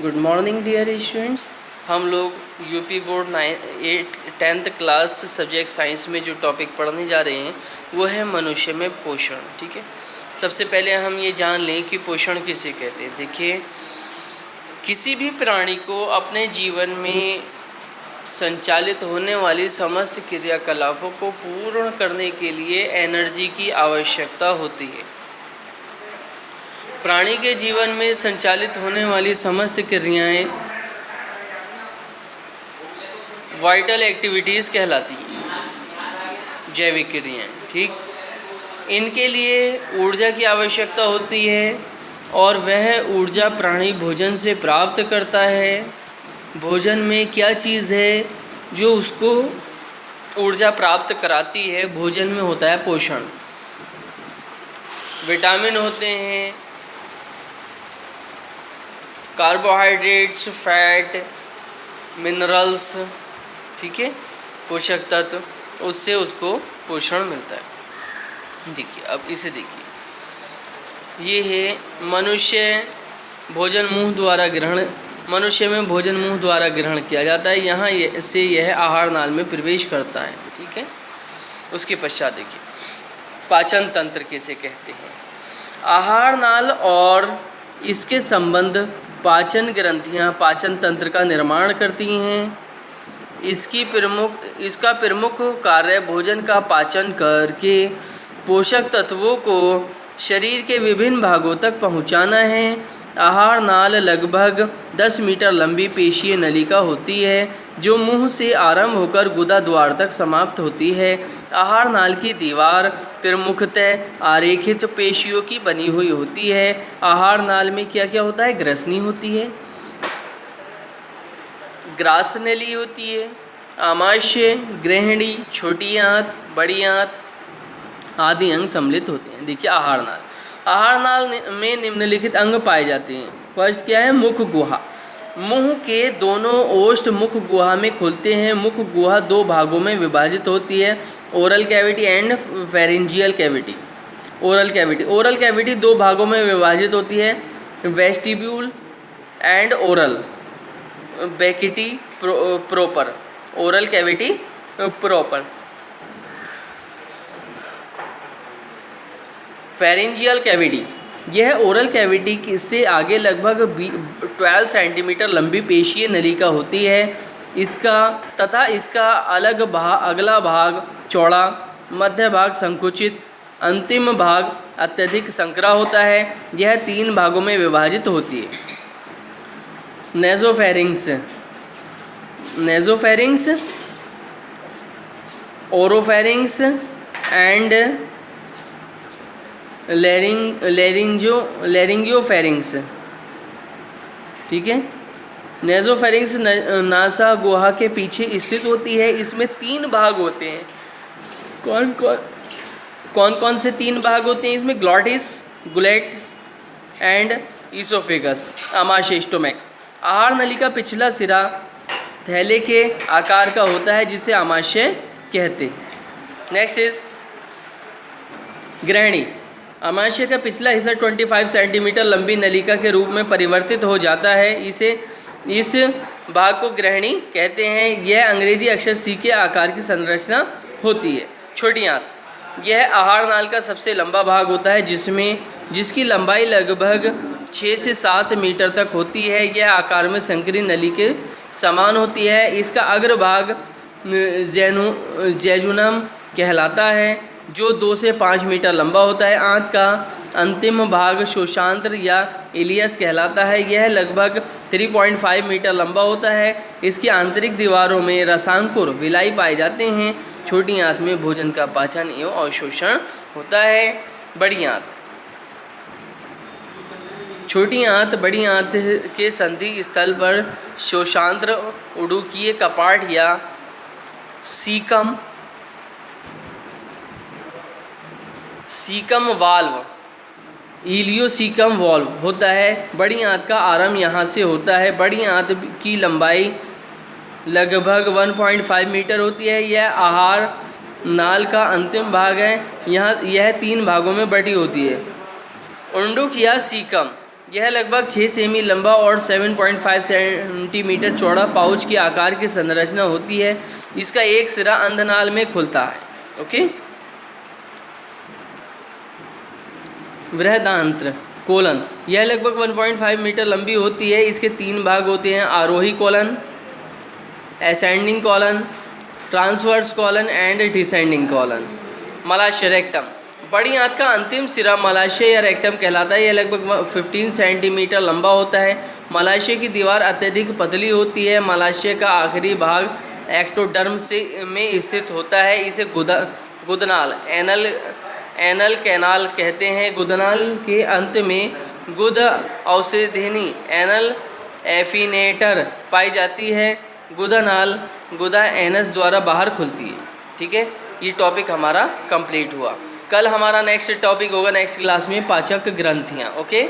Good morning dear students. हम लोग UP board 10th class subject science में जो टॉपिक पढ़ने जा रहे हैं वो है मनुष्य में पोषण। ठीक है, सबसे पहले हम ये जान लें कि पोषण किसे कहते हैं। देखिए, किसी भी प्राणी को अपने जीवन में संचालित होने वाली समस्त क्रियाकलापों को पूर्ण करने के लिए एनर्जी की आवश्यकता होती है। प्राणी के जीवन में संचालित होने वाली समस्त क्रियाएं वाइटल एक्टिविटीज़ कहलाती हैं, जैविक क्रियाएं। ठीक, इनके लिए ऊर्जा की आवश्यकता होती है और वह ऊर्जा प्राणी भोजन से प्राप्त करता है। भोजन में क्या चीज़ है जो उसको ऊर्जा प्राप्त कराती है? भोजन में होता है पोषण। विटामिन होते हैं, कार्बोहाइड्रेट्स, फैट, मिनरल्स, ठीक है, पोषक तत्व, उससे उसको पोषण मिलता है। देखिए, अब इसे देखिए, ये है मनुष्य भोजन मुंह द्वारा ग्रहण। मनुष्य में भोजन मुंह द्वारा ग्रहण किया जाता है, यहाँ से यह आहार नाल में प्रवेश करता है। ठीक है, उसके पश्चात देखिए पाचन तंत्र किसे कहते हैं। आहार नाल और इसके संबंध पाचन ग्रंथियाँ पाचन तंत्र का निर्माण करती हैं। इसका प्रमुख कार्य भोजन का पाचन करके पोषक तत्वों को शरीर के विभिन्न भागों तक पहुंचाना है। आहार नाल लगभग 10 मीटर लंबी पेशीय नलिका होती है जो मुंह से आरंभ होकर गुदा द्वार तक समाप्त होती है। आहार नाल की दीवार प्रमुखतः आरेखित पेशियों की बनी हुई होती है। आहार नाल में क्या क्या होता है? ग्रसनी होती है, ग्रासनली होती है, आमाशय, ग्रहणी, छोटी आंत, बड़ी आंत आदि अंग सम्मिलित होते हैं। देखिए, आहार नाल। आहार नाल में निम्नलिखित अंग पाए जाते हैं। फर्स्ट क्या है? मुख गुहा। मुंह के दोनों ओष्ठ मुख गुहा में खुलते हैं। मुख गुहा दो भागों में विभाजित होती है, oral cavity and pharyngeal cavity. Oral cavity दो भागों में विभाजित होती है, vestibule and oral cavity proper. Oral cavity proper. Pharyngeal cavity, यह ओरल कैविटी से आगे लगभग 12 सेंटीमीटर लंबी पेशीय नलिका होती है। इसका अगला भाग चौड़ा, मध्य भाग संकुचित, अंतिम भाग अत्यधिक संकरा होता है। यह 3 भागों में विभाजित होती है, नेज़ोफेरिंक्स, ओरोफेरिंक्स एंड लैरिंजियोफेरिंक्स। ठीक है, नेज़ोफेरिंक्स नासा गुहा के पीछे स्थित होती है। इसमें 3 भाग होते हैं। कौन कौन से 3 भाग होते हैं इसमें? ग्लॉटिस, गुलेट एंड ईसोफेगस, आमाशय, स्टोमक। आहार नली का पिछला सिरा थैले के आकार का होता है जिसे आमाशय कहते हैं। Next is ग्रहणी। आमाशय का पिछला हिस्सा 25 सेंटीमीटर लंबी नलिका के रूप में परिवर्तित हो जाता है। इस भाग को ग्रहणी कहते हैं। यह अंग्रेजी अक्षर सी के आकार की संरचना होती है। छोटी आंत, यह आहार नाल का सबसे लंबा भाग होता है जिसकी लंबाई लगभग 6 से 7 मीटर तक होती है। यह आकार में संकरी नली के समान होती है। इसका अग्रभाग जेजुनम कहलाता है जो 2 से 5 मीटर लंबा होता है। आंत का अंतिम भाग शोषांत्र या इलियस कहलाता है। यह लगभग 3.5 मीटर लंबा होता है। इसकी आंतरिक दीवारों में रसांकुर विलाई पाए जाते हैं। छोटी आंत में भोजन का पाचन एवं अवशोषण होता है। बड़ी आंत, छोटी आंत बड़ी आंत के संधि स्थल पर शोषांत्र, उडुकीय कपाट या सीकम वाल्व, इलियोसीकम वाल्व होता है। बड़ी आंत का आरंभ यहाँ से होता है। बड़ी आंत की लंबाई लगभग 1.5 मीटर होती है। यह आहार नाल का अंतिम भाग है। यह 3 भागों में बटी होती है। उंडुक या सीकम, यह लगभग 6 सेमी लंबा और 7.5 सेंटीमीटर चौड़ा पाउच के आकार की संरचना होती है। इसका एक सिरा अंधनाल में खुलता है। ओके। बृहदांत्र कोलन, यह लगभग 1.5 मीटर लंबी होती है। इसके 3 भाग होते हैं, आरोही colon, ascending colon, transverse colon and descending colon. मलाशय रेक्टम, बड़ी आंत का अंतिम सिरा मलाशय या रेक्टम कहलाता है। यह लगभग 15 सेंटीमीटर लंबा होता है। मलाशय की दीवार अत्यधिक पतली होती है। मलाशय का आखिरी भाग एक्टोडर्म में स्थित होता है। इसे गुदनाल एनल कैनाल कहते हैं। गुदनाल के अंत में गुद औषधिनी एनल एफिनेटर पाई जाती है। गुदानाल गुदा एनस द्वारा बाहर खुलती है। ठीक है, ये टॉपिक हमारा कंप्लीट हुआ। कल हमारा नेक्स्ट टॉपिक होगा नेक्स्ट क्लास में पाचक ग्रंथियाँ। ओके।